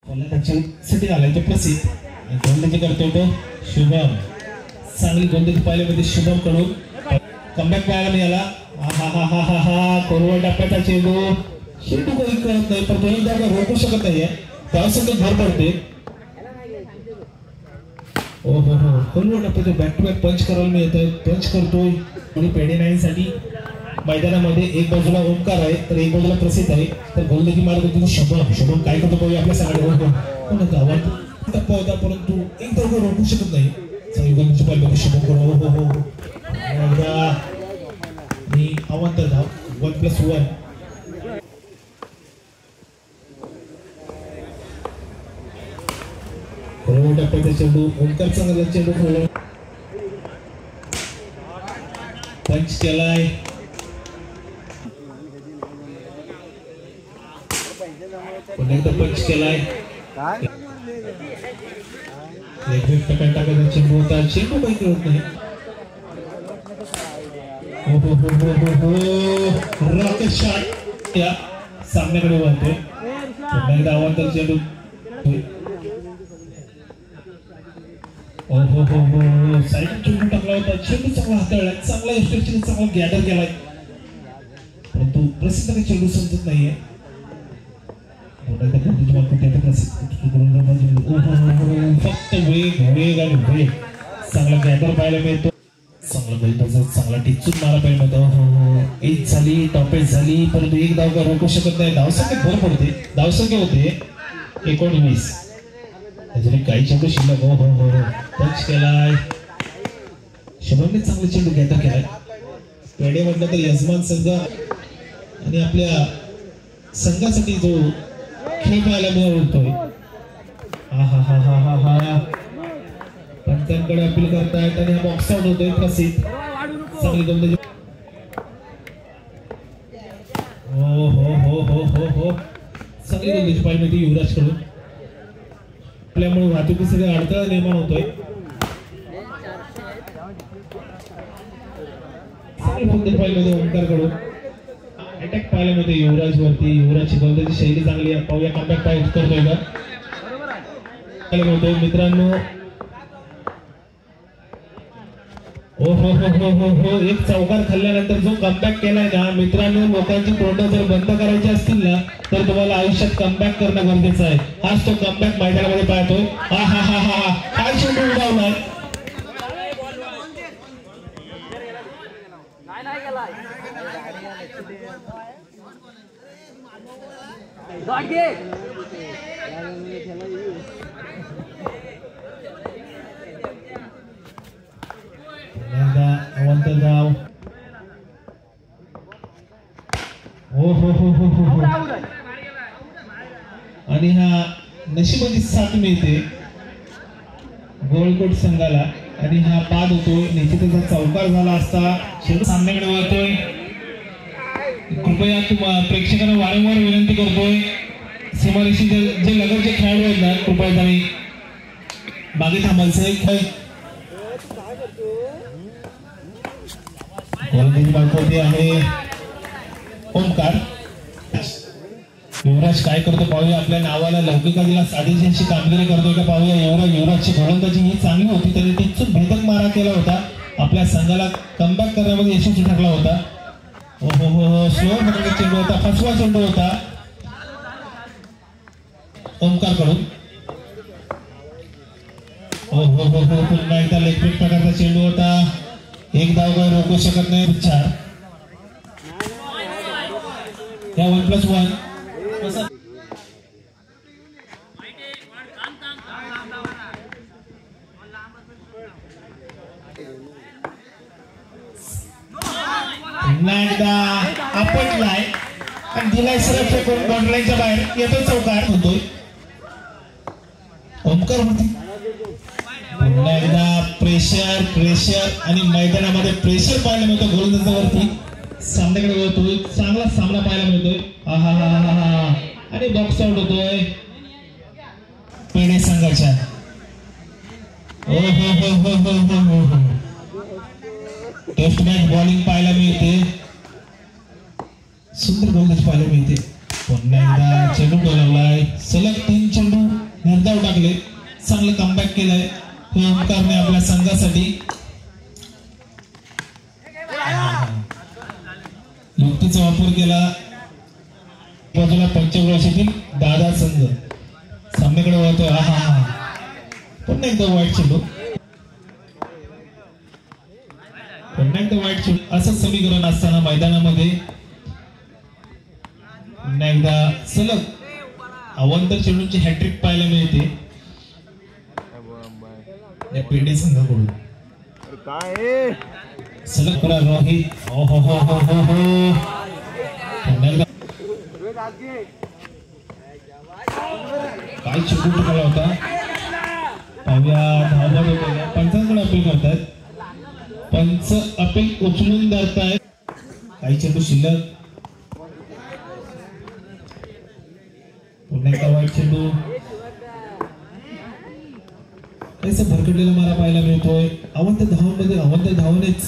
साठी घालायचे प्रसिद्ध गोलंदाजी करतोय तो शुभम. चांगली गोलंदाजी पाहिल्यामध्ये शुभम कडून कमबॅक पाहायला मिळाला. हा हा हा हा हा कोरवड टप्प्याचा चेंडू शेटू काही करत नाही, पण दोन्ही जागा रोखू शकत नाहीये. त्यासोबत भर पडते. हो हो हो कोरवड टप्प्याचा बॅक टू बॅक पंच करायला मिळतोय. पंच करतोय आणि पेढे नाही साठी मैदानामध्ये एक बाजूला ओमकार आहे तर एक बाजूला प्रसिद्ध आहे. तर गोलंदाजी मारत होती शुभम. शुभम काय करतो पाहूया आपल्या सगळ्या गावात टप्पा होता, परंतु एक दोघं रोखू शकत नाही. चांगली गोलंदाजी पाहिली शुभम कडून. हो हो हो आणि अवंत धाव 1+1. टप्प्याचा चेंडू ओमकार चांगला चेंडू खेळला. पंच केलाय. पुन्हा पंच केलाय. टाकायचा चेंडू होता. चेंडू काही खेळत नाही. हो हो हो हो हो रॉकेट शॉट त्या सामन्याकडे वळतोय. पुन्हा एकदा अवंतर चेंडू. हो हो हो हो साईड चेंडू टाकला होता. चेंडू चांगला हाताळला. चांगला यशस्वी चांगला गॅदर केलाय, परंतु प्रसिद्ध काही चेंडू समजत नाहीये. फक्त वेग वेग आणि वेग चांगला गॅदर पाहायला मिळतो. चांगला गोलंदाज चांगला टिचून मारा पाहिजे होता. हो हो एज झाली टॉपेज झाली, परंतु एक धाव का रोखू शकत नाही. धावसंख्या भर पडते. धावसंख्या होते 19. त्याच्याने काही चेंडू शिल्लक. हो हो हो हो पंच केलाय. शुभमने चांगला चेंडू गॅदर केलाय. पेढे म्हटलं तर यजमान संघ आणि आपल्या संघासाठी जो खेळ पाहायला मिळतोय. हा हा हा हा हा हा पंचांकडे अपील करतायत आणि हा बॉक्स आउट होतोय प्रसिद्ध. चांगली गोलंदाजी. हो हो हो हो हो हो चांगली गोलंदाजी पाहिली होती युवराज कडून. आपल्यामुळे वाहतुकीसाठी अडथळा निर्माण होतोय. पाहिलं ओमकार कडून अटॅक पाहायला मिळते युवराज वरती. युवराजची गोलंदाजी शैली चांगली आहे. पाहूया कमबॅक काय करतोय का मित्रांनो. हो हो हो हो हो हो एक चौकार खाल्ल्यानंतर जो कमबॅक केलाय ना मित्रांनो, लोकांची तोंड जर बंद करायची असतील ना तर तुम्हाला आयुष्यात कमबॅक करणं गरजेचं आहे. हाच तो कमबॅक मैदानामध्ये पाहतोय. हा हा हा हा हा काय चेंडू उडावलाय. अवंत धाव. हो हो हो हो हो आणि हा नशिबाची साथ मिळते गोलकोट संघाला आणि हा बाद होतोय. निश्चितच चौकार झाला असता. शेवट सामन्याकडे वळतोय. कृपया प्रेक्षकांना वारंवार विनंती करतोय, सीमारेषी जे लगतचे खेळाडू आहेत ना कृपया त्यांनी मागे थांबायचं. गोलंदाजी बाळगवते आहे ओमकार. युवराज काय करतो पाहूया. आपल्या नावाला लौकिकाला 350 कामगिरी करतोय का पाहूया. युवराजची गोलंदाजी ही चांगली होती. त्याने टिचून भेदक मारा केला होता. आपल्या संघाला कमबॅक करण्यामध्ये यशस्वी ठरला होता. हो हो हो हो स्लोअर पकडलेला चेंडू होता. फसवा चेंडू होता ओमकार कडून. हो हो हो हो पुन्हा एकदा लेगब्रेक प्रकारचा चेंडू होता. एक धाव काय रोखू शकत नाही. 4 या 1+1. पुन्हा एकदा आपटलाय आणि दिलाय सरळ फेकून बॉर्डरलाईनच्या बाहेर. येतोय चौकार होतोय ओमकार होती. पुन्हा एकदा प्रेशर प्रेशर आणि मैदानामध्ये प्रेशर पाहायला मिळतं गोलंदाजावरती. सामन्याकडे वळतोय. चांगला सामना पाहायला मिळतोय. हा हा हा हा हा आणि बॉक्स आउट होतोय पेढे संघाच्या. हो हो हो हो हो हो हो हो टेस्ट मॅच बॉलिंग पाहायला मिळते. सुंदर गोलंदाजी पाहायला मिळते. पुन्हा एकदा चेंडू बोलावलाय सलग 3 चेंडू निर्धाव टाकले चांगलं कमबॅक केलंय ओमकारने आपल्या संघासाठी युक्तीचा वापर केला बाजूला पंचक्रोशीतील दादा संघ सामन्याकडे वळतोय पुन्हा एकदा वाईट चेंडू पुन्हा एकदा वाईट चेंडू असं समीकरण असताना मैदानामध्ये पुन्हा एकदा सलग अवांतर चेंडूची हॅट्रिक पाहायला मिळते या पेढे संघाकडून सलग पुरा रोहित हो हो हो हो हो हो काय चेंडू टाकला होता पाहूया पंचांकडे अपील करतायत पंच अपील उचलून धरतायत काही चेंडू शिल्लक पुन्हा एकदा वाईट चेंडू कैसे भरकटलेला मारा पाहायला मिळतोय अवंत धावनेच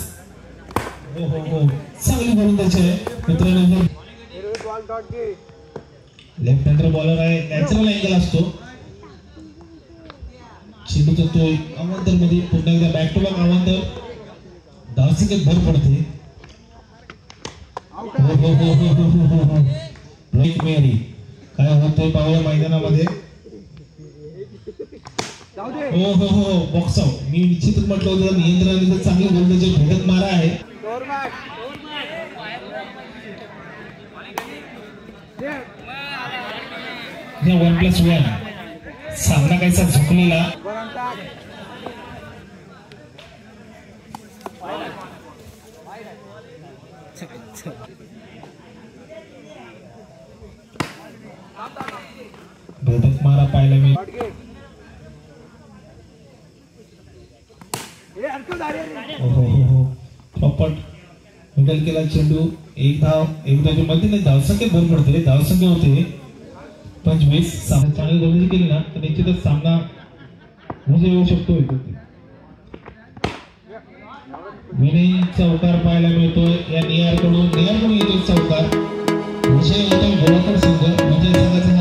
हो हो हो चांगली गोलंदाजी आहे मित्रांनो लेफ्ट हँडर बॉलर आहे नॅचरल अँगल असतो चेंडू जातोय अवंतर मध्ये पुन्हा एकदा बॅक टू बॅक अवंतर धावसंख्येत भर पडते हो हो हो हो हो हो हो ब्रेक मेरी काय होतंय पाहूया मैदानामध्ये हो हो हो बॉक्स आउट मी निश्चितच म्हटलं होतं नियंत्रणाने तर चांगली गोलंदाजी भेटत मारा आहे या 1+1 सामना कायचा झुकलेला भेटत मारा पाहायला मी प्रॉपर हँडल केला चेंडू एक धाव एक धावच्या मध्ये धावसंख्या भर पडते धावसंख्या होते 25 चांगली गोलंदाजी केली ना तर निश्चितच सामना म्हणजे येऊ शकतो विनय चौकार पाहायला मिळतोय या नियारकडून येतो चौकार विजय होतो गोलकर संघ म्हणजे संघाचा